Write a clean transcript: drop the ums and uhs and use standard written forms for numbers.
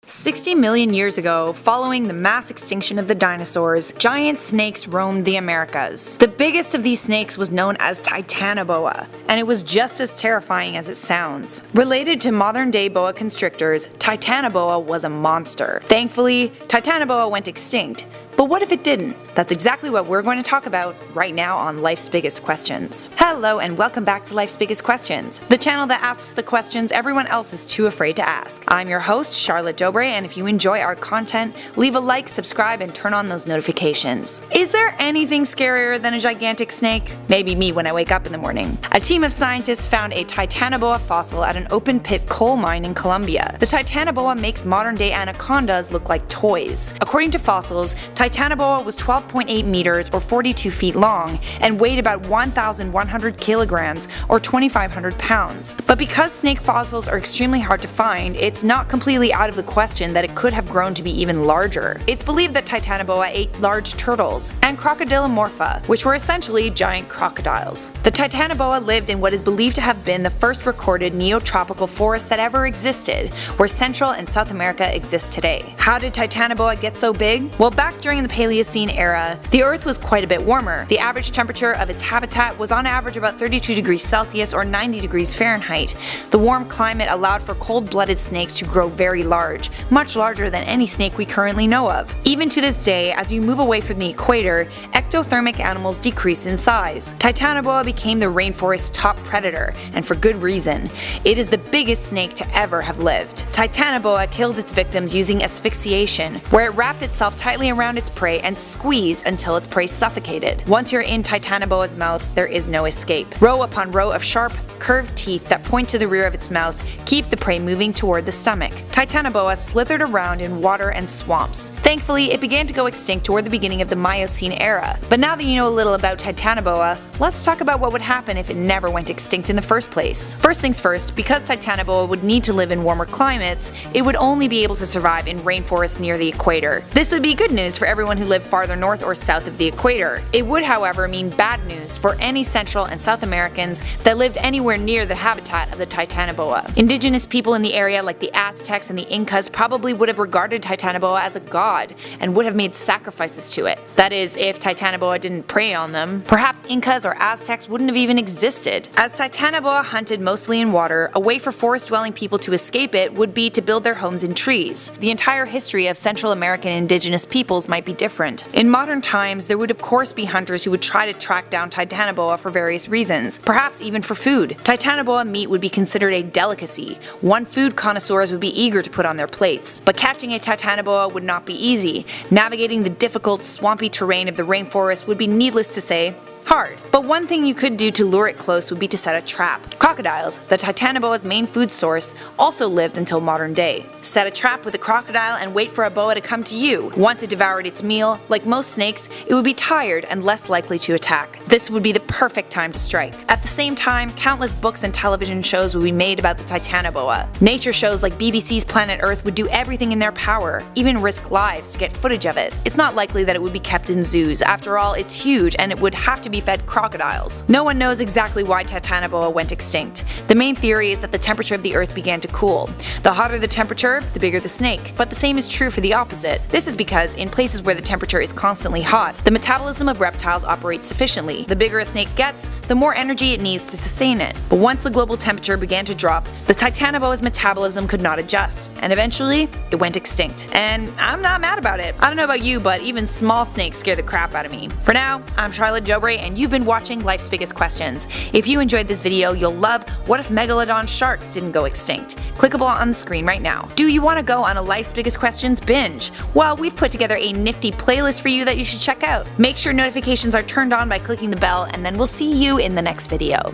60 million years ago, following the mass extinction of the dinosaurs, giant snakes roamed the Americas. The biggest of these snakes was known as Titanoboa, and it was just as terrifying as it sounds. Related to modern-day boa constrictors, Titanoboa was a monster. Thankfully, Titanoboa went extinct. But what if it didn't? That's exactly what we're going to talk about right now on Life's Biggest Questions. Hello and welcome back to Life's Biggest Questions, the channel that asks the questions everyone else is too afraid to ask. I'm your host, Charlotte Dobre, and if you enjoy our content, leave a like, subscribe, and turn on those notifications. Is there anything scarier than a gigantic snake? Maybe me when I wake up in the morning. A team of scientists found a Titanoboa fossil at an open-pit coal mine in Colombia. The Titanoboa makes modern-day anacondas look like toys. According to fossils, Titanoboa was 12.8 meters or 42 feet long and weighed about 1,100 kilograms or 2,500 pounds. But because snake fossils are extremely hard to find, it's not completely out of the question that it could have grown to be even larger. It's believed that Titanoboa ate large turtles and Crocodilomorpha, which were essentially giant crocodiles. The Titanoboa lived in what is believed to have been the first recorded neotropical forest that ever existed, where Central and South America exist today. How did Titanoboa get so big? Well, back during the Paleocene era, the Earth was quite a bit warmer. The average temperature of its habitat was on average about 32 degrees Celsius or 90 degrees Fahrenheit. The warm climate allowed for cold-blooded snakes to grow very large, much larger than any snake we currently know of. Even to this day, as you move away from the equator, ectothermic animals decrease in size. Titanoboa became the rainforest's top predator, and for good reason. It is the biggest snake to ever have lived. Titanoboa killed its victims using asphyxiation, where it wrapped itself tightly around its prey and squeezed until its prey suffocated. Once you're in Titanoboa's mouth, there is no escape. Row upon row of sharp, curved teeth that point to the rear of its mouth keep the prey moving toward the stomach. Titanoboa slithered around in water and swamps. Thankfully, it began to go extinct toward the beginning of the Miocene era. But now that you know a little about Titanoboa, let's talk about what would happen if it never went extinct in the first place. First things first, because Titanoboa would need to live in warmer climates, it would only be able to survive in rainforests near the equator. This would be good news for everyone who lived farther north or south of the equator. It would, however, mean bad news for any Central and South Americans that lived anywhere near the habitat of the Titanoboa. Indigenous people in the area like the Aztecs and the Incas probably would have regarded Titanoboa as a god and would have made sacrifices to it. That is, if Titanoboa didn't prey on them. Perhaps Incas or Aztecs wouldn't have even existed. As Titanoboa hunted mostly in water, a way for forest-dwelling people to escape it would be to build their homes in trees. The entire history of Central American indigenous peoples might be different. In modern times, there would of course be hunters who would try to track down Titanoboa for various reasons, perhaps even for food. Titanoboa meat would be considered a delicacy, one food connoisseurs would be eager to put on their plates. But catching a Titanoboa would not be easy. Navigating the difficult, swampy terrain of the rainforest would be, needless to say, hard. But one thing you could do to lure it close would be to set a trap. Crocodiles, the Titanoboa's main food source, also lived until modern day. Set a trap with a crocodile and wait for a boa to come to you. Once it devoured its meal, like most snakes, it would be tired and less likely to attack. This would be the perfect time to strike. At the same time, countless books and television shows would be made about the Titanoboa. Nature shows like BBC's Planet Earth would do everything in their power, even risk lives to get footage of it. It's not likely that it would be kept in zoos. After all, it's huge and it would have to be fed crocodiles. No one knows exactly why Titanoboa went extinct. The main theory is that the temperature of the earth began to cool. The hotter the temperature, the bigger the snake. But the same is true for the opposite. This is because in places where the temperature is constantly hot, the metabolism of reptiles operates sufficiently. The bigger a snake gets, the more energy it needs to sustain it. But once the global temperature began to drop, the Titanoboa's metabolism could not adjust, and eventually, it went extinct. And I'm not mad about it. I don't know about you, but even small snakes scare the crap out of me. For now, I'm Charlotte Dobre, and you've been watching Life's Biggest Questions. If you enjoyed this video, you'll love What If Megalodon Sharks Didn't Go Extinct? Clickable on the screen right now. Do you want to go on a Life's Biggest Questions binge? Well, we've put together a nifty playlist for you that you should check out. Make sure notifications are turned on by clicking the bell, and then we'll see you in the next video.